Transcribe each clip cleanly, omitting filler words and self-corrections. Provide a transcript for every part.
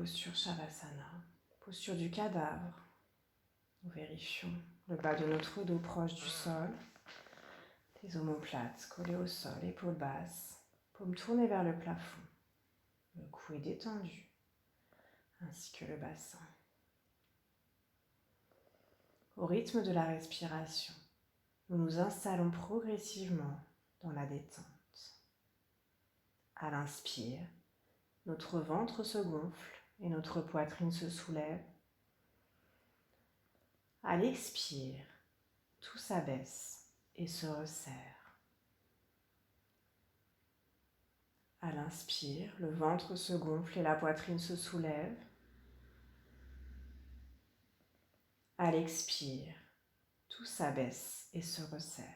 posture Shavasana, posture du cadavre. Nous vérifions le bas de notre dos proche du sol, les omoplates collées au sol, épaules basses, paumes tournées vers le plafond. Le cou est détendu, ainsi que le bassin. Au rythme de la respiration, nous nous installons progressivement dans la détente. À l'inspire, notre ventre se gonfle et notre poitrine se soulève. À l'expire, tout s'abaisse et se resserre. À l'inspire, le ventre se gonfle et la poitrine se soulève. À l'expire, tout s'abaisse et se resserre.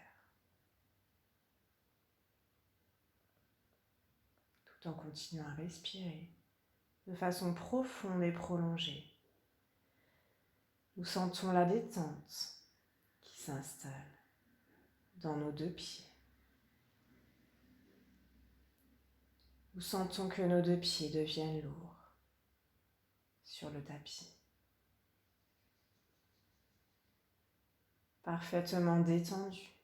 Tout en continuant à respirer de façon profonde et prolongée. Nous sentons la détente qui s'installe dans nos deux pieds. Nous sentons que nos deux pieds deviennent lourds sur le tapis. Parfaitement détendus,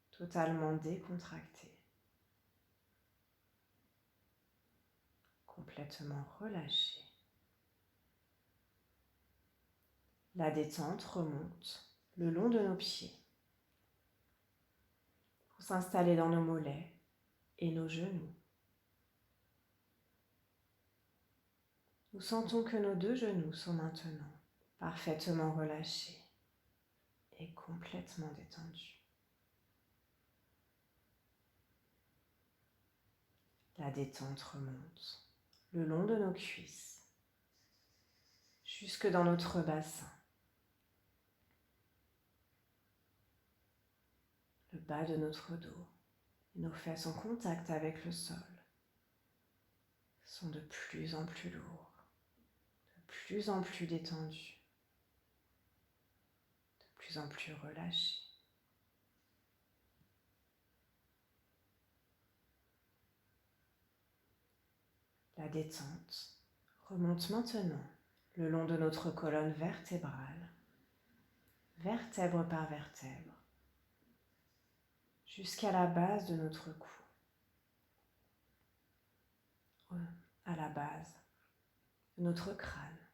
totalement décontractés, complètement relâchés. La détente remonte le long de nos pieds pour s'installer dans nos mollets et nos genoux. Nous sentons que nos deux genoux sont maintenant parfaitement relâchés et complètement détendus. La détente remonte le long de nos cuisses, jusque dans notre bassin. Le bas de notre dos et nos fesses en contact avec le sol sont de plus en plus lourds, de plus en plus détendus, de plus en plus relâchés. La détente remonte maintenant le long de notre colonne vertébrale, vertèbre par vertèbre, jusqu'à la base de notre cou, à la base de notre crâne.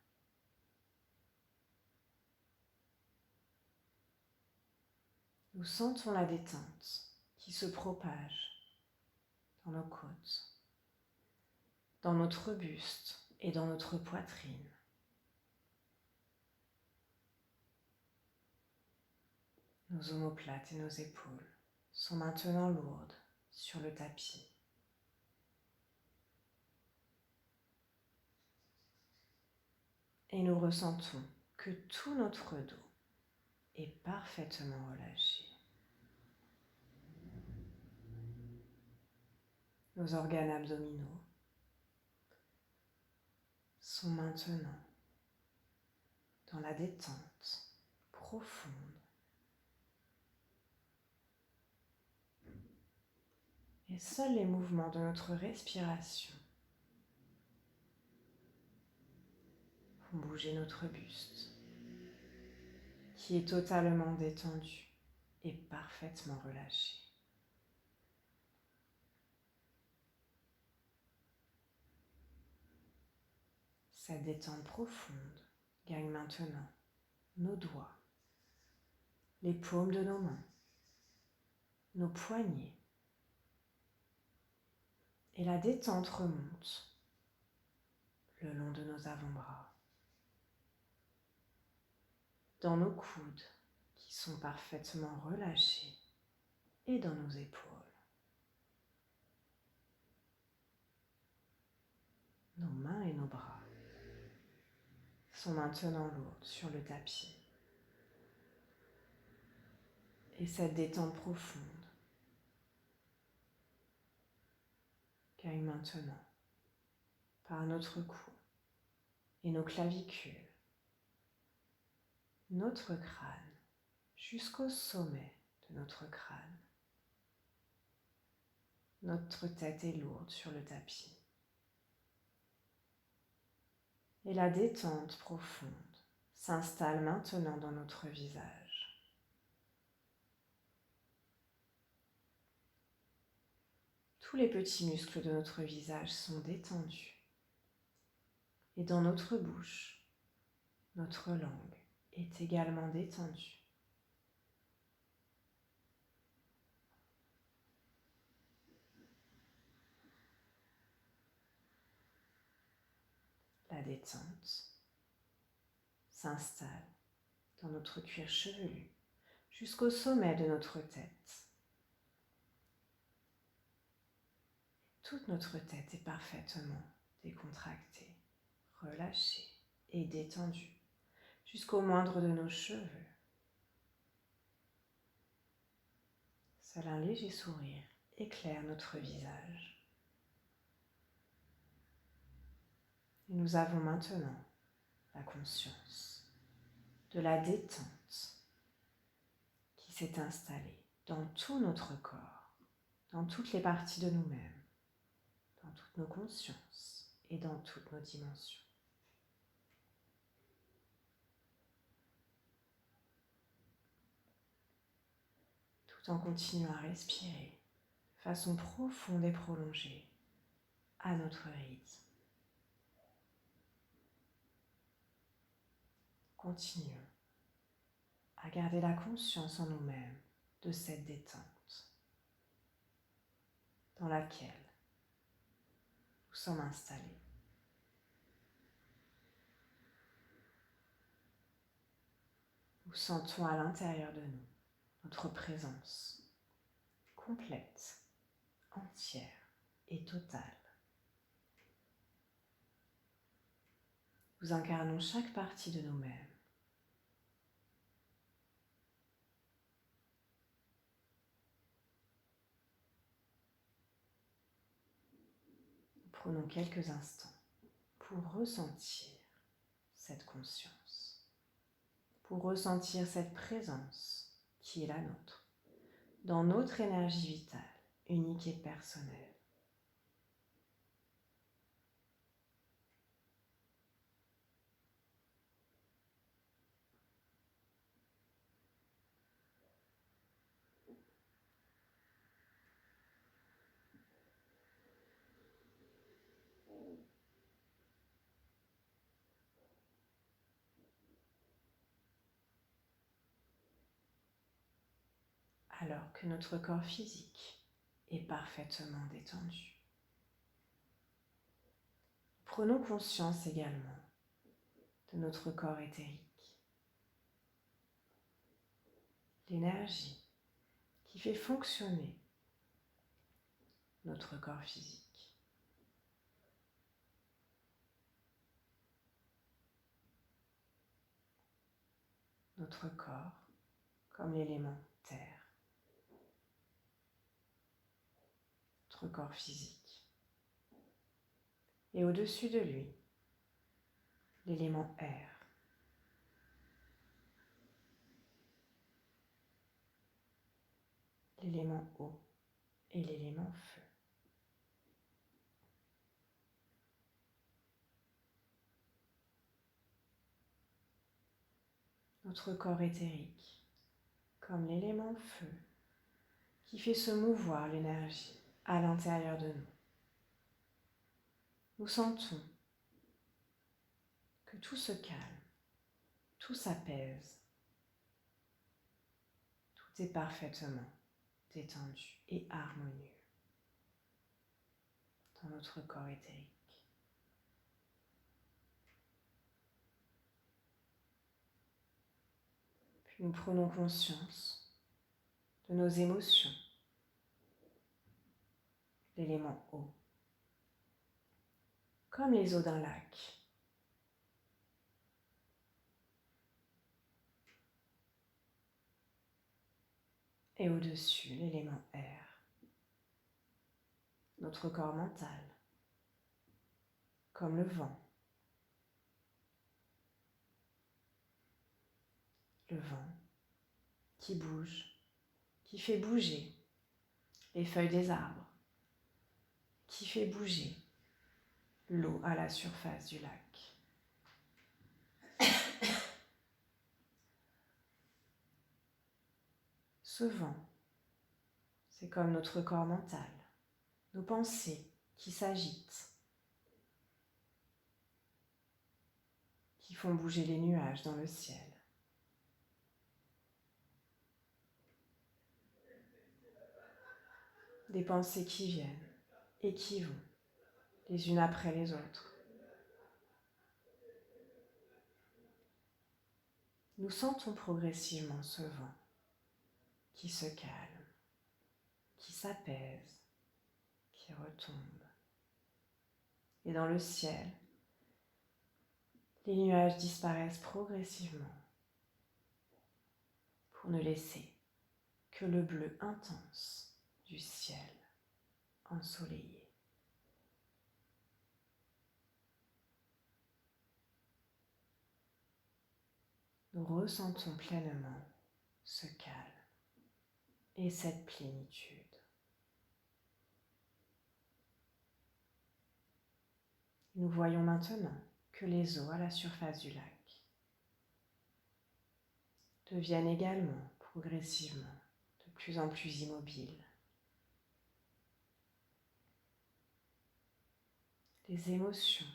Nous sentons la détente qui se propage dans nos côtes, dans notre buste et dans notre poitrine. Nos omoplates et nos épaules sont maintenant lourdes sur le tapis. Et nous ressentons que tout notre dos est parfaitement relâché. Nos organes abdominaux sont maintenant dans la détente profonde. Et seuls les mouvements de notre respiration font bouger notre buste, qui est totalement détendu et parfaitement relâché. Cette détente profonde gagne maintenant nos doigts, les paumes de nos mains, nos poignets. Et la détente remonte le long de nos avant-bras, dans nos coudes qui sont parfaitement relâchés et dans nos épaules. Nos mains et nos bras sont maintenant lourdes sur le tapis. Et cette détente profonde gagne maintenant par notre cou et nos clavicules, notre crâne jusqu'au sommet de notre crâne. Notre tête est lourde sur le tapis. Et la détente profonde s'installe maintenant dans notre visage. Tous les petits muscles de notre visage sont détendus. Et dans notre bouche, notre langue est également détendue. La détente s'installe dans notre cuir chevelu jusqu'au sommet de notre tête. Toute notre tête est parfaitement décontractée, relâchée et détendue jusqu'au moindre de nos cheveux. Seul un léger sourire éclaire notre visage. Et nous avons maintenant la conscience de la détente qui s'est installée dans tout notre corps, dans toutes les parties de nous-mêmes, dans toutes nos consciences et dans toutes nos dimensions. Tout en continuant à respirer de façon profonde et prolongée à notre rythme. Continuons à garder la conscience en nous-mêmes de cette détente dans laquelle nous sommes installés. Nous sentons à l'intérieur de nous notre présence complète, entière et totale. Nous incarnons chaque partie de nous-mêmes. Nous prenons quelques instants pour ressentir cette conscience, pour ressentir cette présence qui est la nôtre, dans notre énergie vitale, unique et personnelle. Alors que notre corps physique est parfaitement détendu. Prenons conscience également de notre corps éthérique, l'énergie qui fait fonctionner notre corps physique. Notre corps comme l'élément terre. Notre corps physique. Et au-dessus de lui, l'élément air. L'élément eau et l'élément feu. Notre corps éthérique comme l'élément feu qui fait se mouvoir l'énergie à l'intérieur de nous. Nous sentons que tout se calme, tout s'apaise, tout est parfaitement détendu et harmonieux dans notre corps éthérique. Puis nous prenons conscience de nos émotions, l'élément eau, comme les eaux d'un lac. Et au-dessus, l'élément air, notre corps mental, comme le vent. Le vent qui bouge, qui fait bouger les feuilles des arbres, qui fait bouger l'eau à la surface du lac. Ce vent, c'est comme notre corps mental, nos pensées qui s'agitent, qui font bouger les nuages dans le ciel. Des pensées qui viennent et qui vont, les unes après les autres. Nous sentons progressivement ce vent qui se calme, qui s'apaise, qui retombe. Et dans le ciel, les nuages disparaissent progressivement pour ne laisser que le bleu intense du ciel ensoleillé. Nous ressentons pleinement ce calme et cette plénitude. Nous voyons maintenant que les eaux à la surface du lac deviennent également progressivement de plus en plus immobiles. Les émotions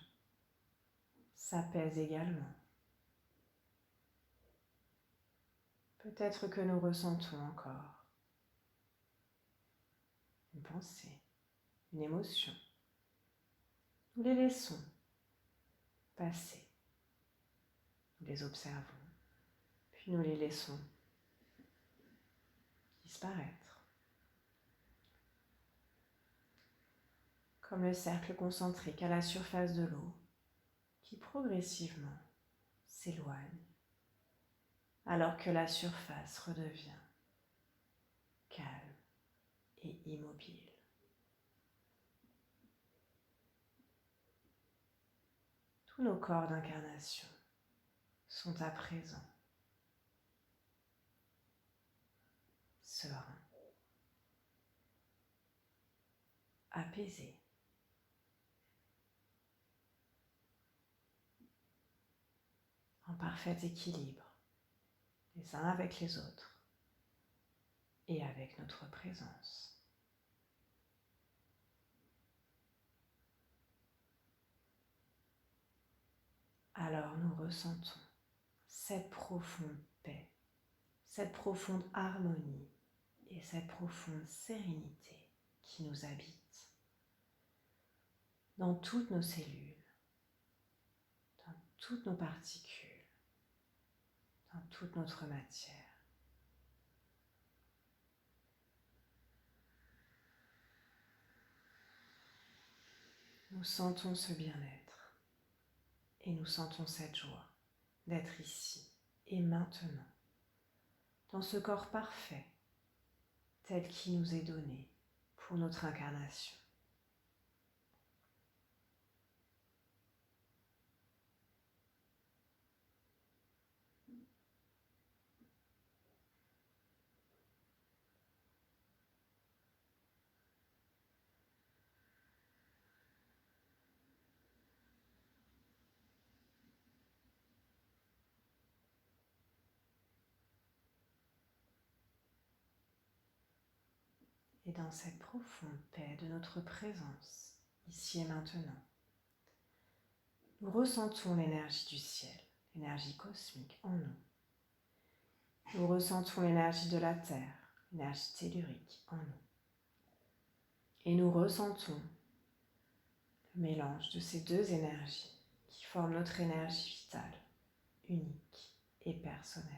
s'apaisent également. Peut-être que nous ressentons encore une pensée, une émotion. Nous les laissons passer. Nous les observons, puis nous les laissons disparaître. Comme le cercle concentrique à la surface de l'eau qui progressivement s'éloigne alors que la surface redevient calme et immobile. Tous nos corps d'incarnation sont à présent sereins, apaisés, en parfait équilibre les uns avec les autres et avec notre présence. Alors nous ressentons cette profonde paix, cette profonde harmonie et cette profonde sérénité qui nous habite dans toutes nos cellules, dans toutes nos particules, dans toute notre matière. Nous sentons ce bien-être et nous sentons cette joie d'être ici et maintenant, dans ce corps parfait tel qu'il nous est donné pour notre incarnation. Et dans cette profonde paix de notre présence, ici et maintenant, nous ressentons l'énergie du ciel, l'énergie cosmique en nous. Nous ressentons l'énergie de la terre, l'énergie tellurique en nous. Et nous ressentons le mélange de ces deux énergies qui forment notre énergie vitale, unique et personnelle.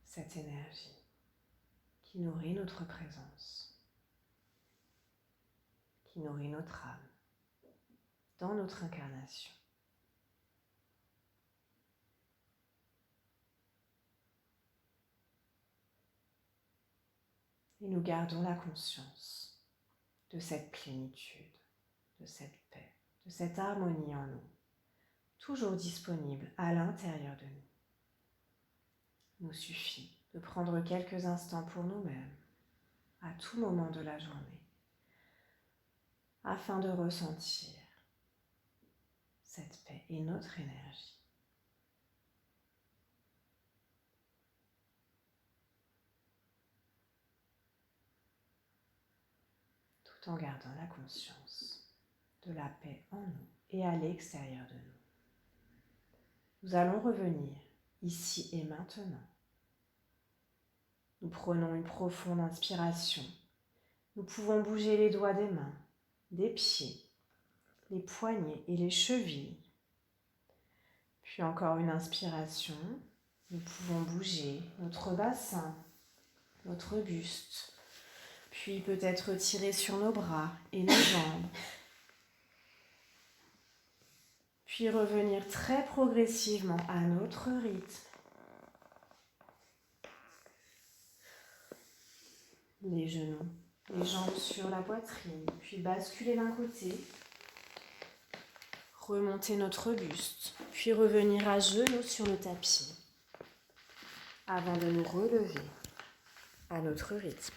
Cette énergie qui nourrit notre présence, qui nourrit notre âme dans notre incarnation. Et nous gardons la conscience de cette plénitude, de cette paix, de cette harmonie en nous, toujours disponible à l'intérieur de nous. Il nous suffit de prendre quelques instants pour nous-mêmes, à tout moment de la journée, afin de ressentir cette paix et notre énergie. Tout en gardant la conscience de la paix en nous et à l'extérieur de nous. Nous allons revenir ici et maintenant. Nous prenons une profonde inspiration. Nous pouvons bouger les doigts des mains, des pieds, les poignets et les chevilles. Puis encore une inspiration. Nous pouvons bouger notre bassin, notre buste. Puis peut-être tirer sur nos bras et nos jambes. Puis revenir très progressivement à notre rythme. Les genoux, les jambes sur la poitrine, puis basculer d'un côté. Remonter notre buste, puis revenir à genoux sur le tapis, avant de nous relever à notre rythme.